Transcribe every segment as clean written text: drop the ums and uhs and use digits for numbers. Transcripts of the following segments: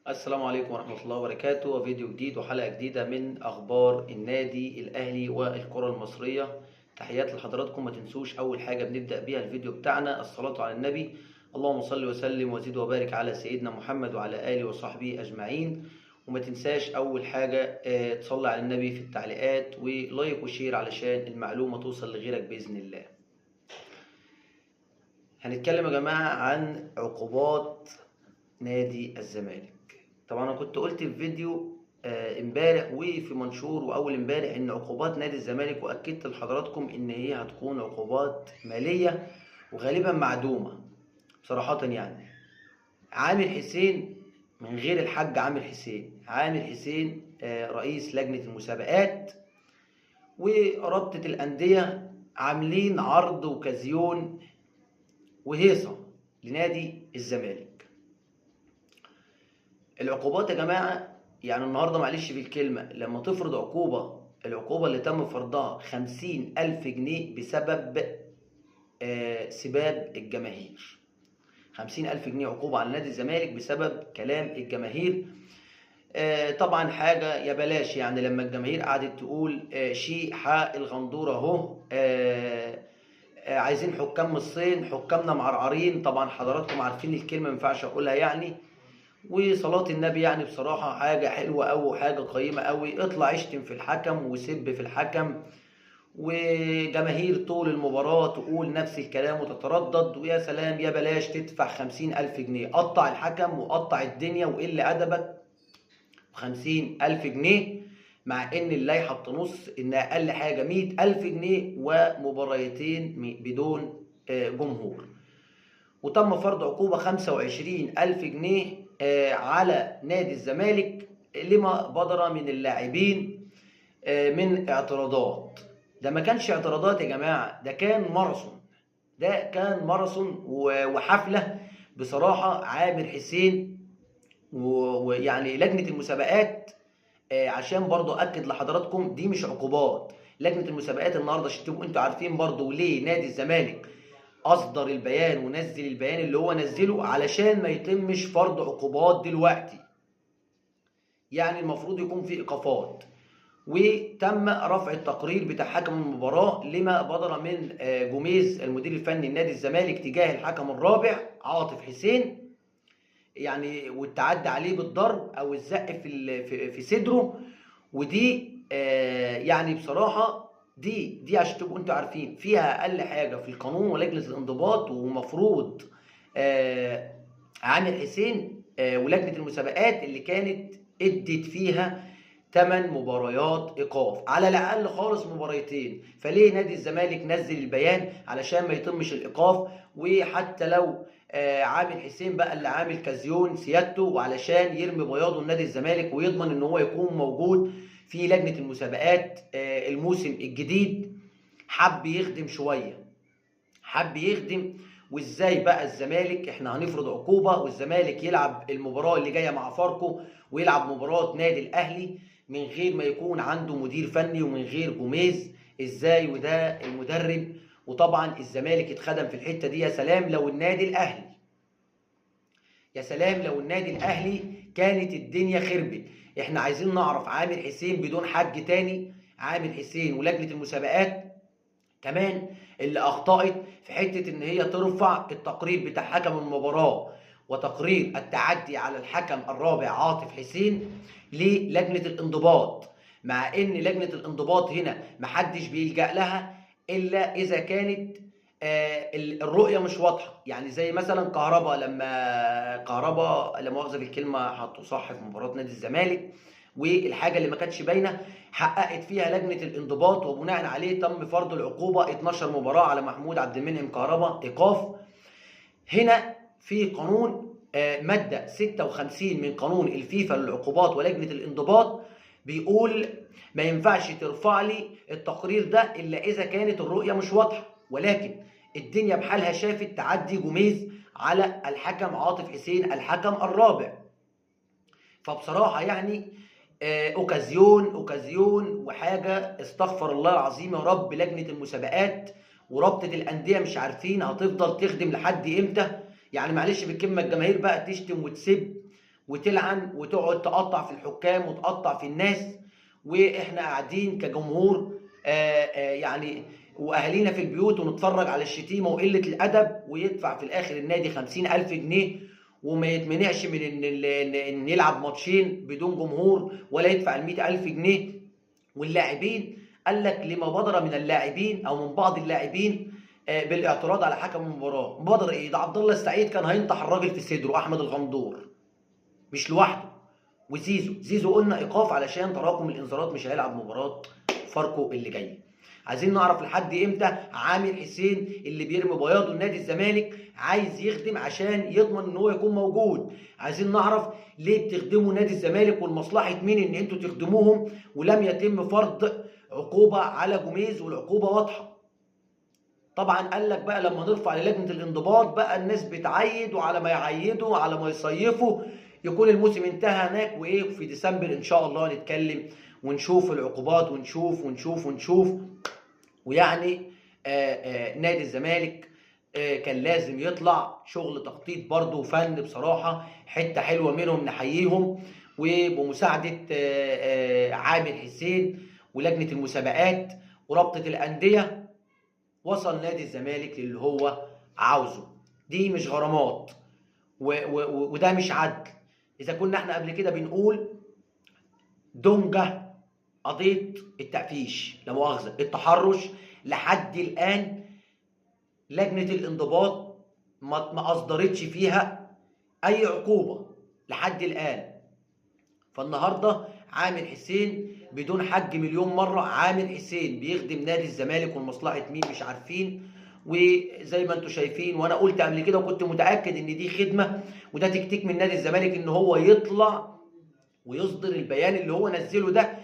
السلام عليكم ورحمة الله وبركاته. فيديو جديد وحلقة جديدة من أخبار النادي الأهلي والكرة المصرية. تحيات لحضراتكم. ما تنسوش أول حاجة بنبدأ بيها الفيديو بتاعنا الصلاة على النبي. اللهم صل وسلم وزد وبارك على سيدنا محمد وعلى آله وصحبه أجمعين. وما تنساش أول حاجة تصلي على النبي في التعليقات ولايك وشير علشان المعلومة توصل لغيرك بإذن الله. هنتكلم يا جماعة عن عقوبات نادي الزمالك. طبعا انا كنت قلت في فيديو امبارح وفي منشور واول امبارح ان عقوبات نادي الزمالك، واكدت لحضراتكم ان هي هتكون عقوبات ماليه وغالبا معدومه صراحه. يعني عامر حسين، من غير الحاج عامر حسين رئيس لجنه المسابقات ورابطه الانديه عاملين عرض وكازيون وهيصه لنادي الزمالك. العقوبات يا جماعة، يعني النهاردة معلش في الكلمة، لما تفرض العقوبة اللي تم فرضها 50,000 جنيه بسبب سباب الجماهير. 50,000 جنيه عقوبة على نادي الزمالك بسبب كلام الجماهير. طبعا حاجة يا بلاش، يعني لما الجماهير قعدت تقول شيء حق الغندورة اهو، عايزين حكام من الصين، حكامنا معرعرين. طبعا حضراتكم عارفين الكلمة ما ينفعش اقولها يعني. وصلاة النبي يعني بصراحة حاجة حلوة أوي وحاجة قيمة أوي. اطلع اشتم في الحكم وسب في الحكم، وجماهير طول المباراة تقول نفس الكلام وتتردد، ويا سلام يا بلاش تدفع 50,000 جنيه. قطع الحكم وقطع الدنيا وقل أدبك. 50,000 جنيه مع إن اللائحة بتنص إن أقل حاجة 100,000 جنيه ومباريتين بدون جمهور. وتم فرض عقوبة 25,000 جنيه على نادي الزمالك لما بدر من اللاعبين من اعتراضات. ده ما كانش اعتراضات يا جماعة، ده كان ماراثون وحفلة بصراحة. عامر حسين ويعني لجنة المسابقات، عشان برضو أكد لحضراتكم دي مش عقوبات. لجنة المسابقات النهاردة عشان تبقوا انتوا عارفين برضو ليه نادي الزمالك أصدر البيان ونزل البيان اللي هو نزله، علشان ما يتمش فرض عقوبات دلوقتي. يعني المفروض يكون في إيقافات. وتم رفع التقرير بتاع حكم المباراة لما بدر من جوميز المدير الفني لنادي الزمالك تجاه الحكم الرابع عاطف حسين، يعني والتعدي عليه بالضرب أو الزق في صدره. ودي يعني بصراحة دي عشان تبقوا انتوا عارفين فيها اقل حاجه في القانون ولجنه الانضباط. ومفروض عامر حسين ولجنه المسابقات اللي كانت ادت فيها 8 مباريات ايقاف، على الاقل خالص مباريتين. فليه نادي الزمالك نزل البيان؟ علشان ما يتمش الايقاف. وحتى لو عامر حسين بقى اللي عامل كازيون سيادته، وعلشان يرمي بياضه لنادي الزمالك ويضمن ان هو يكون موجود في لجنة المسابقات الموسم الجديد، حب يخدم. وازاي بقى الزمالك احنا هنفرض عقوبة والزمالك يلعب المباراة اللي جاية مع فاركو ويلعب مباراة نادي الاهلي من غير ما يكون عنده مدير فني ومن غير جوميز؟ ازاي وده المدرب؟ وطبعا الزمالك اتخدم في الحتة دي. يا سلام لو النادي الاهلي كانت الدنيا خربت. احنا عايزين نعرف عامر حسين بدون حج تاني، عامر حسين ولجنة المسابقات كمان اللي اخطأت في حتة ان هي ترفع التقرير بتاع حكم المباراة وتقرير التعدي على الحكم الرابع عاطف حسين للجنة الانضباط، مع ان لجنة الانضباط هنا محدش بيلجأ لها الا اذا كانت الرؤية مش واضحة. يعني زي مثلا كهربا لا مؤاخذة بالكلمة حطوا صح في مباراة نادي الزمالك، والحاجة اللي ما كانتش باينة حققت فيها لجنة الانضباط، وبناء عليه تم فرض العقوبة 12 مباراة على محمود عبد المنعم كهربا ايقاف. هنا في قانون مادة 56 من قانون الفيفا للعقوبات ولجنة الانضباط بيقول ما ينفعش ترفع لي التقرير ده الا اذا كانت الرؤية مش واضحة. ولكن الدنيا بحالها شافت تعدي جوميز على الحكم عاطف حسين الحكم الرابع. فبصراحة يعني اوكازيون وحاجة استغفر الله العظيم يا رب. لجنة المسابقات ورابطة الأندية مش عارفين هتفضل تخدم لحد امتى. يعني معلش بالكلمة الجماهير بقى تشتم وتسب وتلعن وتقعد تقطع في الحكام وتقطع في الناس، واحنا قاعدين كجمهور يعني واهالينا في البيوت ونتفرج على الشتيمه وقله الادب، ويدفع في الاخر النادي 50,000 جنيه وما يتمنعش من ان يلعب ماتشين بدون جمهور، ولا يدفع ال 100,000 جنيه. واللاعبين قال لك لما بدر من اللاعبين او من بعض اللاعبين بالاعتراض على حكم المباراه. بدر ايه ده؟ عبد الله السعيد كان هينطح الراجل في صدره، احمد الغندور مش لوحده، وزيزو قلنا ايقاف علشان تراكم الانذارات، مش هيلعب مباراه فاركو اللي جايه. عايزين نعرف لحد امتى عامر حسين اللي بيرمي بياضه لنادي الزمالك عايز يخدم عشان يضمن ان هو يكون موجود. عايزين نعرف ليه بتخدموا نادي الزمالك ولمصلحه مين ان انتوا تخدموهم، ولم يتم فرض عقوبه على جوميز والعقوبه واضحه. طبعا قال لك بقى لما نرفع للجنه الانضباط بقى الناس بتعيد، وعلى ما يعيدوا وعلى ما يصيفوا يكون الموسم انتهى هناك، وايه في ديسمبر ان شاء الله نتكلم ونشوف العقوبات ونشوف. ويعني نادي الزمالك كان لازم يطلع شغل تخطيط برضه وفن بصراحه، حته حلوه منهم نحييهم. وبمساعده عامر حسين ولجنه المسابقات ورابطه الانديه وصل نادي الزمالك للي هو عاوزه. دي مش غرامات وده مش عدل. اذا كنا احنا قبل كده بنقول دونجا قضيه التقفيش لا مؤاخذه التحرش، لحد الان لجنه الانضباط ما اصدرتش فيها اي عقوبه لحد الان. فالنهارده عامر حسين بدون حج مليون مره، عامر حسين بيخدم نادي الزمالك ولمصلحه مين مش عارفين. وزي ما انتم شايفين، وانا قلت قبل كده وكنت متاكد ان دي خدمه وده تكتيك من نادي الزمالك ان هو يطلع ويصدر البيان اللي هو نزله ده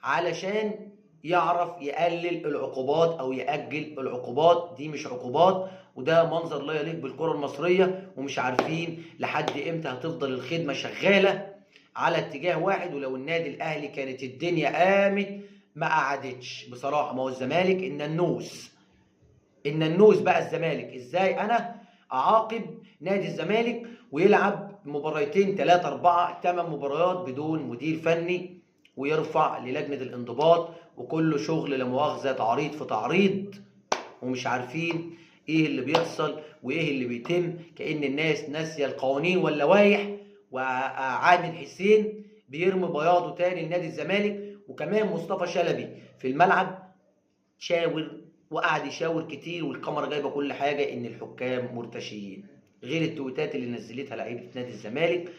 علشان يعرف يقلل العقوبات او يأجل العقوبات. دي مش عقوبات، وده منظر لا يليق بالكرة المصرية، ومش عارفين لحد امتى هتفضل الخدمة شغالة على اتجاه واحد. ولو النادي الاهلي كانت الدنيا قامت ما قعدتش بصراحة. ما هو الزمالك الننوس بقى الزمالك. ازاي انا اعاقب نادي الزمالك ويلعب مباريتين 3 4 8 مباريات بدون مدير فني ويرفع للجنة الانضباط، وكله شغل لا مؤاخذة تعريض في تعريض، ومش عارفين ايه اللي بيحصل وايه اللي بيتم، كأن الناس ناسية القوانين واللوائح. وعامر حسين بيرمي بياضه تاني لنادي الزمالك. وكمان مصطفى شلبي في الملعب شاور وقعد يشاور كتير، والكاميرا جايبه كل حاجه ان الحكام مرتشيين، غير التويتات اللي نزلتها لعيبه نادي الزمالك.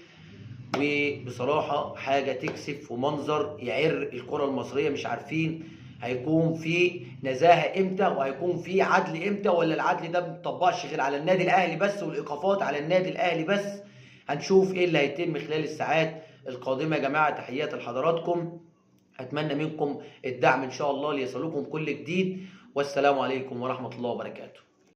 وبصراحه حاجه تكسف ومنظر يعر الكره المصريه. مش عارفين هيكون في نزاهه امتى وهيكون في عدل امتى، ولا العدل ده ما بيطبقش غير على النادي الاهلي بس والايقافات على النادي الاهلي بس. هنشوف ايه اللي هيتم خلال الساعات القادمه يا جماعه. تحيات لحضراتكم، اتمنى منكم الدعم ان شاء الله ليصلكم كل جديد، والسلام عليكم ورحمه الله وبركاته.